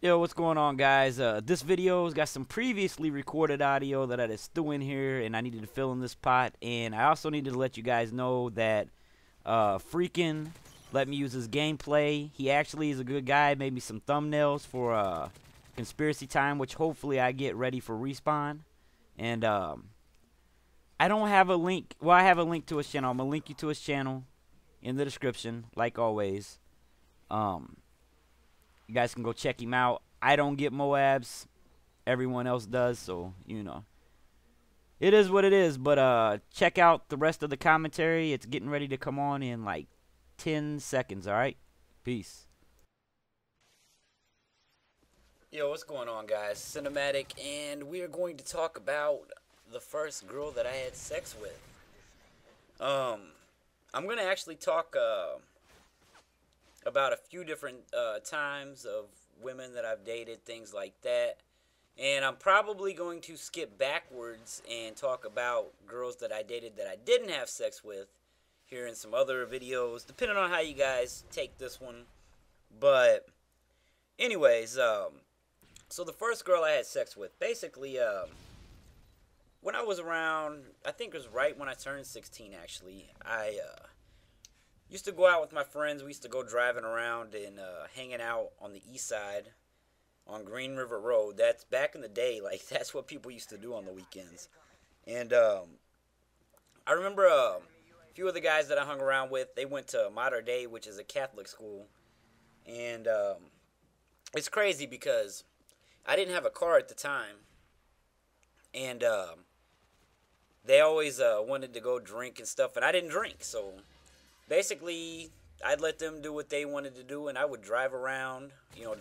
Yo, what's going on, guys? This video's got some previously recorded audio that I just threw in here, and I needed to fill in this pot. And I also needed to let you guys know that Freakin' let me use his gameplay. He actually is a good guy. Made me some thumbnails for conspiracy time, which hopefully I get ready for respawn. And I don't have a link. Well, I have a link to his channel. I'm gonna link you to his channel in the description, like always. You guys can go check him out. I don't get Moabs. Everyone else does, so, you know. It is what it is, but check out the rest of the commentary. It's getting ready to come on in like 10 seconds, alright? Peace. Yo, what's going on, guys? Sinumatic, and we are going to talk about the first girl that I had sex with. I'm going to actually talk about a few different times of women that I've dated, things like that. And I'm probably going to skip backwards and talk about girls that I dated that I didn't have sex with here in some other videos, depending on how you guys take this one. But anyways, so the first girl I had sex with, basically, when I was around, I think it was right when I turned 16, actually, I used to go out with my friends. We used to go driving around and hanging out on the east side on Green River Road. That's back in the day. Like, that's what people used to do on the weekends. And I remember a few of the guys that I hung around with, they went to Mater Dei, which is a Catholic school. And it's crazy because I didn't have a car at the time. And they always wanted to go drink and stuff. And I didn't drink, so basically, I'd let them do what they wanted to do, and I would drive around,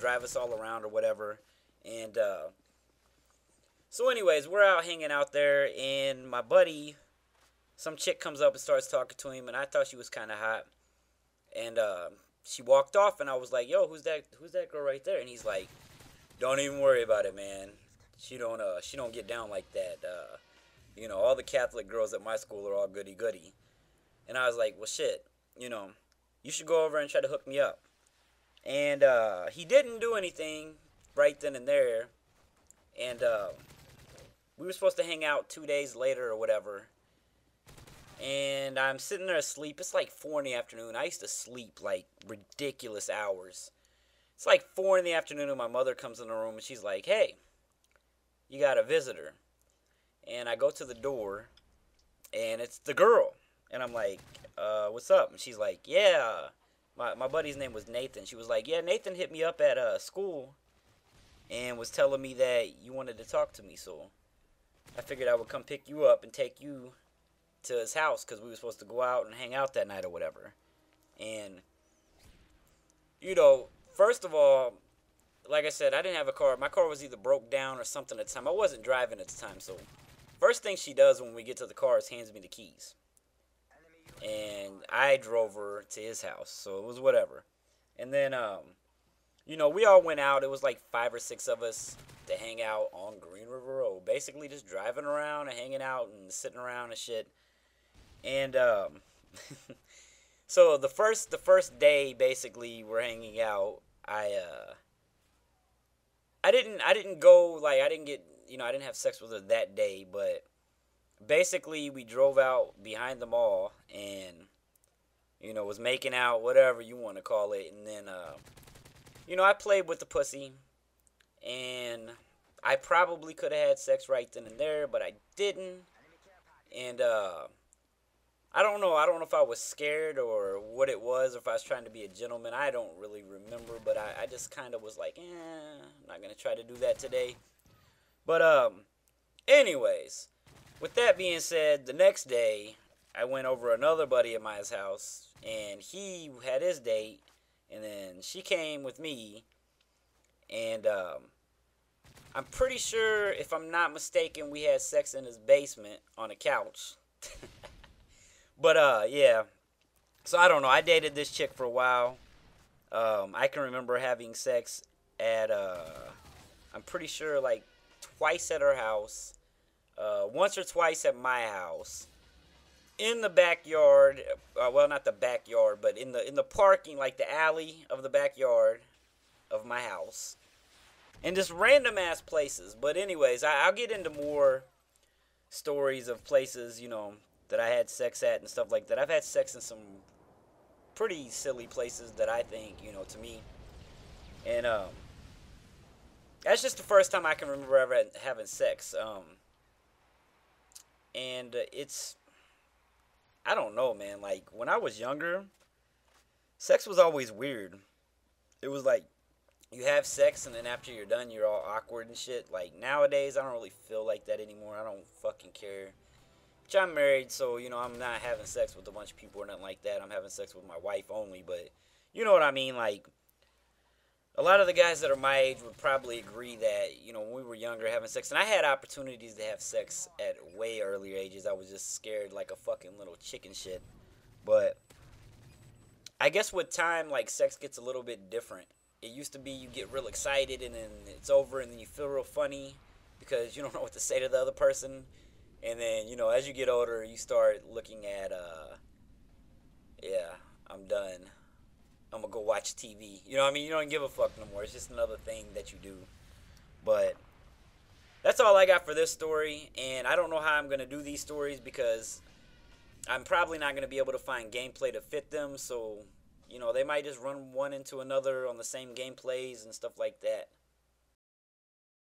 drive us all around or whatever. And so anyways, we're out hanging out there, and my buddy, some chick comes up and starts talking to him, and I thought she was kind of hot. And she walked off, and I was like, yo, who's that girl right there? And he's like, don't even worry about it, man. She don't get down like that. All the Catholic girls at my school are all goody-goody. And I was like, well, shit. You should go over and try to hook me up. And he didn't do anything right then and there. And we were supposed to hang out 2 days later or whatever. And I'm sitting there asleep. It's like 4 in the afternoon. I used to sleep like ridiculous hours. It's like 4 in the afternoon and my mother comes in the room and she's like, hey, you got a visitor. And I go to the door and it's the girl. And I'm like, what's up? And she's like, yeah, my buddy's name was Nathan. She was like, yeah, Nathan hit me up at school and was telling me that you wanted to talk to me. So I figured I would come pick you up and take you to his house because we were supposed to go out and hang out that night or whatever. And, first of all, like I said, I didn't have a car. My car was either broke down or something at the time. I wasn't driving at the time. So first thing she does when we get to the car is hands me the keys. And I drove her to his house, so it was whatever. And then, we all went out. It was like 5 or 6 of us to hang out on Green River Road. Basically just driving around and hanging out and sitting around and shit. And, so the first day, basically, we're hanging out. I didn't go, like, I didn't have sex with her that day, but basically, we drove out behind the mall and, was making out, whatever you want to call it. And then, I played with the pussy. And I probably could have had sex right then and there, but I didn't. And, I don't know. I don't know if I was scared or what it was, or if I was trying to be a gentleman. I don't really remember, but I just kind of was like, I'm not going to try to do that today. But, anyways, with that being said, the next day, I went over another buddy of mine's house, and he had his date, and then she came with me, and I'm pretty sure, if I'm not mistaken, we had sex in his basement on a couch. But, yeah, so I don't know. I dated this chick for a while. I can remember having sex at, I'm pretty sure, like, twice at her house. Once or twice at my house, in the backyard, well, not the backyard, but in the parking, like the alley of the backyard of my house. and just random ass places. But anyways, I'll get into more stories of places, you know, that I had sex at and stuff like that. I've had sex in some pretty silly places that I think, you know, to me. And that's just the first time I can remember ever having sex. And it's, I don't know, man. Like when I was younger, sex was always weird. It was like you have sex and then after you're done, you're all awkward and shit. Like nowadays, I don't really feel like that anymore. I don't fucking care. Which I'm married, so you know I'm not having sex with a bunch of people or nothing like that. I'm having sex with my wife only, but you know what I mean. Like a lot of the guys that are my age would probably agree that you know when we were younger having sex, and I had opportunities to have sex at way earlier ages. I was just scared like a fucking little chicken shit. But I guess with time, like sex gets a little bit different. It used to be you get real excited and then it's over and then you feel real funny because you don't know what to say to the other person. And then, you know, as you get older, you start looking at, yeah, I'm done. I'm going to go watch TV. You know what I mean? You don't give a fuck no more. It's just another thing that you do. But that's all I got for this story. And I don't know how I'm going to do these stories because I'm probably not going to be able to find gameplay to fit them. So, you know, they might just run one into another on the same gameplays and stuff like that.